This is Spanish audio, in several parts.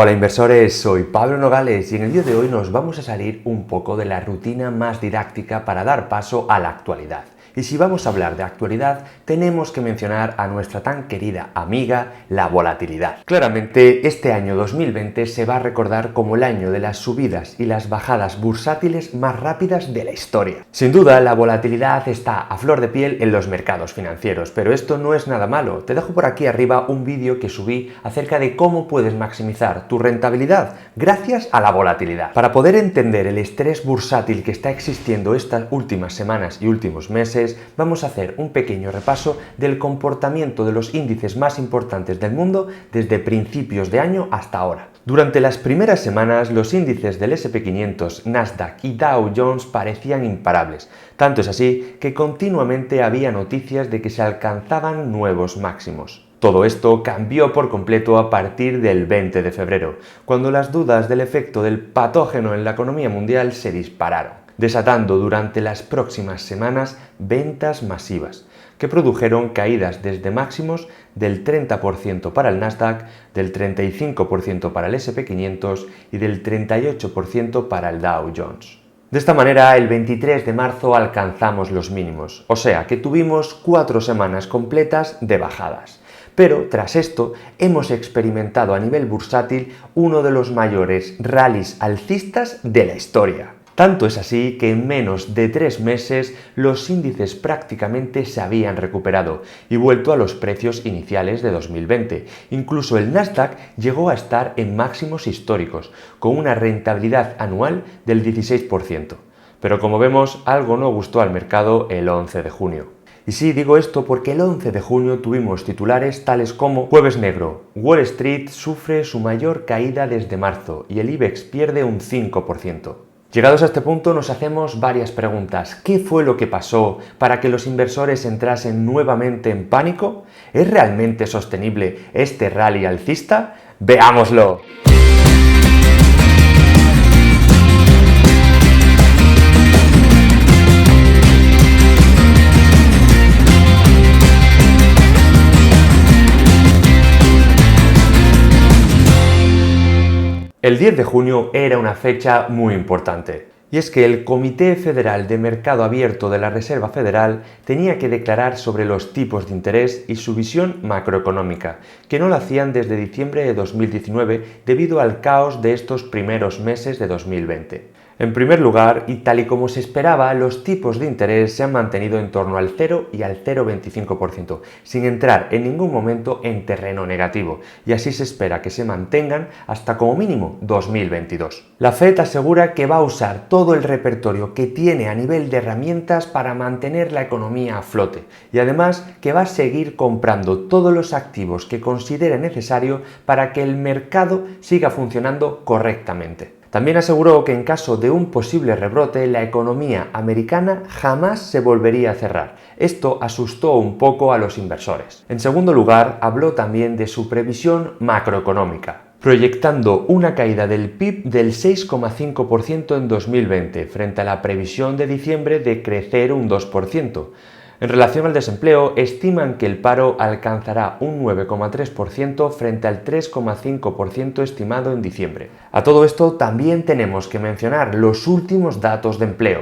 Hola inversores, soy Pablo Nogales y en el vídeo de hoy nos vamos a salir un poco de la rutina más didáctica para dar paso a la actualidad. Y si vamos a hablar de actualidad, tenemos que mencionar a nuestra tan querida amiga, la volatilidad. Claramente, este año 2020 se va a recordar como el año de las subidas y las bajadas bursátiles más rápidas de la historia. Sin duda, la volatilidad está a flor de piel en los mercados financieros, pero esto no es nada malo. Te dejo por aquí arriba un vídeo que subí acerca de cómo puedes maximizar tu rentabilidad gracias a la volatilidad. Para poder entender el estrés bursátil que está existiendo estas últimas semanas y últimos meses, vamos a hacer un pequeño repaso del comportamiento de los índices más importantes del mundo desde principios de año hasta ahora. Durante las primeras semanas, los índices del S&P 500, Nasdaq y Dow Jones parecían imparables. Tanto es así que continuamente había noticias de que se alcanzaban nuevos máximos. Todo esto cambió por completo a partir del 20 de febrero, cuando las dudas del efecto del patógeno en la economía mundial se dispararon, desatando durante las próximas semanas ventas masivas, que produjeron caídas desde máximos del 30% para el Nasdaq, del 35% para el S&P 500 y del 38% para el Dow Jones. De esta manera, el 23 de marzo alcanzamos los mínimos, o sea que tuvimos 4 semanas completas de bajadas. Pero tras esto hemos experimentado a nivel bursátil uno de los mayores rallies alcistas de la historia. Tanto es así que en menos de 3 meses los índices prácticamente se habían recuperado y vuelto a los precios iniciales de 2020. Incluso el Nasdaq llegó a estar en máximos históricos, con una rentabilidad anual del 16%. Pero como vemos, algo no gustó al mercado el 11 de junio. Y sí, digo esto porque el 11 de junio tuvimos titulares tales como Jueves Negro, Wall Street sufre su mayor caída desde marzo y el IBEX pierde un 5%. Llegados a este punto nos hacemos varias preguntas. ¿Qué fue lo que pasó para que los inversores entrasen nuevamente en pánico? ¿Es realmente sostenible este rally alcista? ¡Veámoslo! El 10 de junio era una fecha muy importante, y es que el Comité Federal de Mercado Abierto de la Reserva Federal tenía que declarar sobre los tipos de interés y su visión macroeconómica, que no lo hacían desde diciembre de 2019 debido al caos de estos primeros meses de 2020. En primer lugar, y tal y como se esperaba, los tipos de interés se han mantenido en torno al 0 y al 0,25%, sin entrar en ningún momento en terreno negativo, y así se espera que se mantengan hasta como mínimo 2022. La Fed asegura que va a usar todo el repertorio que tiene a nivel de herramientas para mantener la economía a flote, y además que va a seguir comprando todos los activos que considere necesario para que el mercado siga funcionando correctamente. También aseguró que en caso de un posible rebrote, la economía americana jamás se volvería a cerrar. Esto asustó un poco a los inversores. En segundo lugar, habló también de su previsión macroeconómica, proyectando una caída del PIB del 6,5% en 2020 frente a la previsión de diciembre de crecer un 2%. En relación al desempleo, estiman que el paro alcanzará un 9,3% frente al 3,5% estimado en diciembre. A todo esto también tenemos que mencionar los últimos datos de empleo.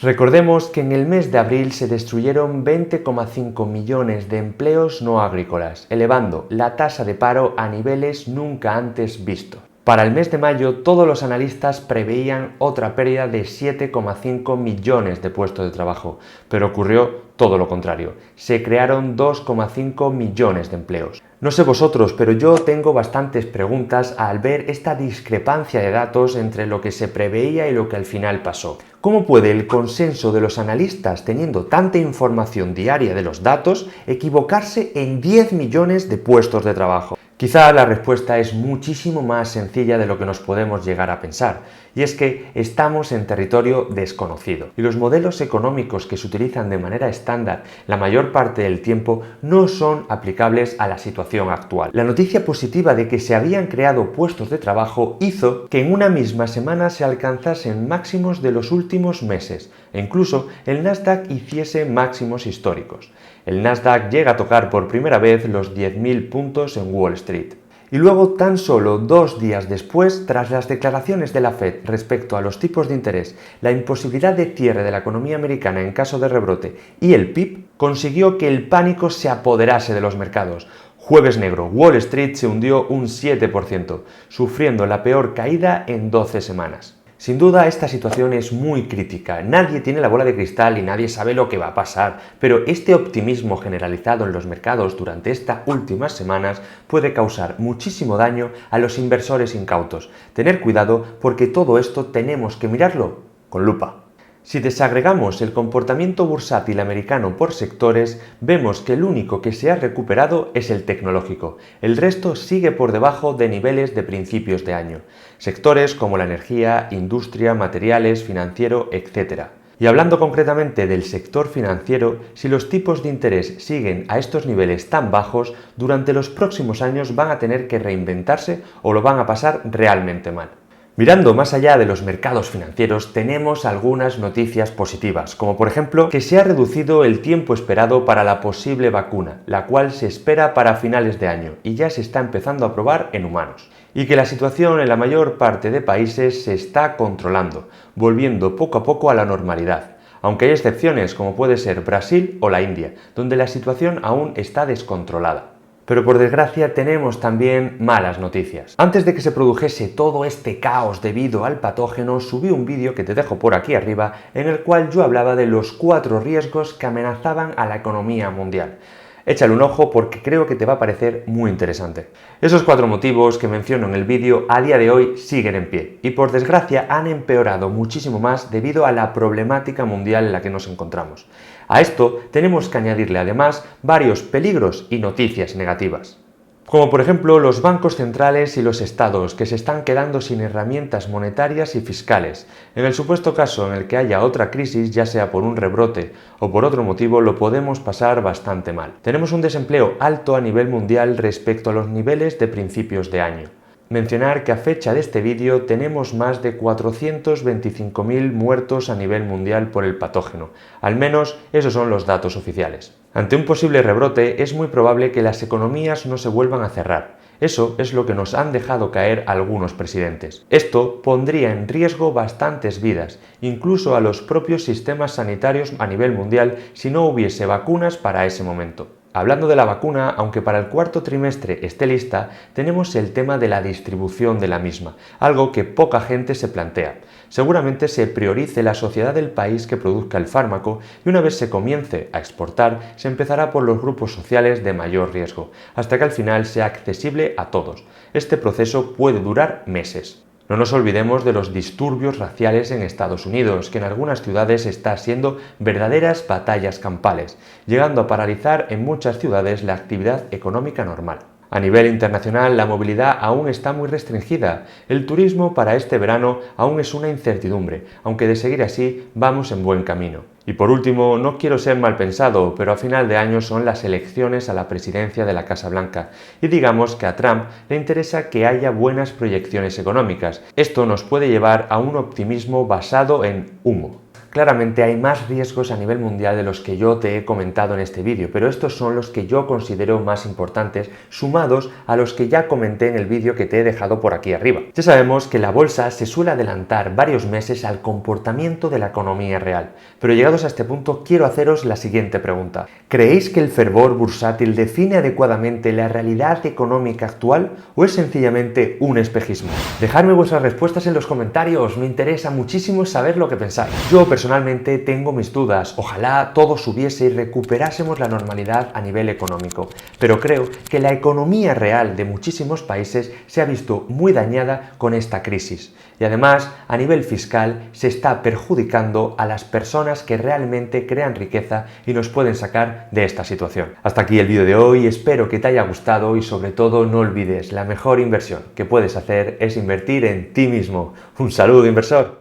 Recordemos que en el mes de abril se destruyeron 20,5 millones de empleos no agrícolas, elevando la tasa de paro a niveles nunca antes vistos. Para el mes de mayo, todos los analistas preveían otra pérdida de 7,5 millones de puestos de trabajo, pero ocurrió todo lo contrario. Se crearon 2,5 millones de empleos. No sé vosotros, pero yo tengo bastantes preguntas al ver esta discrepancia de datos entre lo que se preveía y lo que al final pasó. ¿Cómo puede el consenso de los analistas, teniendo tanta información diaria de los datos, equivocarse en 10 millones de puestos de trabajo? Quizá la respuesta es muchísimo más sencilla de lo que nos podemos llegar a pensar, y es que estamos en territorio desconocido, y los modelos económicos que se utilizan de manera estándar la mayor parte del tiempo no son aplicables a la situación actual. La noticia positiva de que se habían creado puestos de trabajo hizo que en una misma semana se alcanzasen máximos de los últimos meses, e incluso el Nasdaq hiciese máximos históricos. El Nasdaq llega a tocar por primera vez los 10.000 puntos en Wall Street. Y luego, tan solo 2 días después, tras las declaraciones de la Fed respecto a los tipos de interés, la imposibilidad de cierre de la economía americana en caso de rebrote y el PIB, consiguió que el pánico se apoderase de los mercados. Jueves negro, Wall Street se hundió un 7%, sufriendo la peor caída en 12 semanas. Sin duda, esta situación es muy crítica. Nadie tiene la bola de cristal y nadie sabe lo que va a pasar, pero este optimismo generalizado en los mercados durante estas últimas semanas puede causar muchísimo daño a los inversores incautos. Tener cuidado porque todo esto tenemos que mirarlo con lupa. Si desagregamos el comportamiento bursátil americano por sectores, vemos que el único que se ha recuperado es el tecnológico. El resto sigue por debajo de niveles de principios de año. Sectores como la energía, industria, materiales, financiero, etc. Y hablando concretamente del sector financiero, si los tipos de interés siguen a estos niveles tan bajos, durante los próximos años van a tener que reinventarse o lo van a pasar realmente mal. Mirando más allá de los mercados financieros, tenemos algunas noticias positivas, como por ejemplo que se ha reducido el tiempo esperado para la posible vacuna, la cual se espera para finales de año y ya se está empezando a probar en humanos. Y que la situación en la mayor parte de países se está controlando, volviendo poco a poco a la normalidad. Aunque hay excepciones como puede ser Brasil o la India, donde la situación aún está descontrolada. Pero por desgracia tenemos también malas noticias. Antes de que se produjese todo este caos debido al patógeno, subí un vídeo que te dejo por aquí arriba en el cual yo hablaba de los 4 riesgos que amenazaban a la economía mundial. Échale un ojo porque creo que te va a parecer muy interesante. Esos 4 motivos que menciono en el vídeo a día de hoy siguen en pie y por desgracia han empeorado muchísimo más debido a la problemática mundial en la que nos encontramos. A esto tenemos que añadirle además varios peligros y noticias negativas. Como por ejemplo los bancos centrales y los estados que se están quedando sin herramientas monetarias y fiscales. En el supuesto caso en el que haya otra crisis, ya sea por un rebrote o por otro motivo, lo podemos pasar bastante mal. Tenemos un desempleo alto a nivel mundial respecto a los niveles de principios de año. Mencionar que a fecha de este vídeo tenemos más de 425.000 muertos a nivel mundial por el patógeno. Al menos esos son los datos oficiales. Ante un posible rebrote es muy probable que las economías no se vuelvan a cerrar. Eso es lo que nos han dejado caer algunos presidentes. Esto pondría en riesgo bastantes vidas, incluso a los propios sistemas sanitarios a nivel mundial si no hubiese vacunas para ese momento. Hablando de la vacuna, aunque para el cuarto trimestre esté lista, tenemos el tema de la distribución de la misma, algo que poca gente se plantea. Seguramente se priorice la sociedad del país que produzca el fármaco y una vez se comience a exportar, se empezará por los grupos sociales de mayor riesgo, hasta que al final sea accesible a todos. Este proceso puede durar meses. No nos olvidemos de los disturbios raciales en Estados Unidos, que en algunas ciudades está siendo verdaderas batallas campales, llegando a paralizar en muchas ciudades la actividad económica normal. A nivel internacional, la movilidad aún está muy restringida. El turismo para este verano aún es una incertidumbre, aunque de seguir así vamos en buen camino. Y por último, no quiero ser mal pensado, pero a final de año son las elecciones a la presidencia de la Casa Blanca y digamos que a Trump le interesa que haya buenas proyecciones económicas. Esto nos puede llevar a un optimismo basado en humo. Claramente hay más riesgos a nivel mundial de los que yo te he comentado en este vídeo, pero estos son los que yo considero más importantes, sumados a los que ya comenté en el vídeo que te he dejado por aquí arriba. Ya sabemos que la bolsa se suele adelantar varios meses al comportamiento de la economía real, pero llegados a este punto quiero haceros la siguiente pregunta. ¿Creéis que el fervor bursátil define adecuadamente la realidad económica actual o es sencillamente un espejismo? Dejadme vuestras respuestas en los comentarios, me interesa muchísimo saber lo que pensáis. Yo personalmente tengo mis dudas, ojalá todo subiese y recuperásemos la normalidad a nivel económico, pero creo que la economía real de muchísimos países se ha visto muy dañada con esta crisis y además a nivel fiscal se está perjudicando a las personas que realmente crean riqueza y nos pueden sacar de esta situación. Hasta aquí el vídeo de hoy, espero que te haya gustado y sobre todo no olvides, la mejor inversión que puedes hacer es invertir en ti mismo. Un saludo, inversor.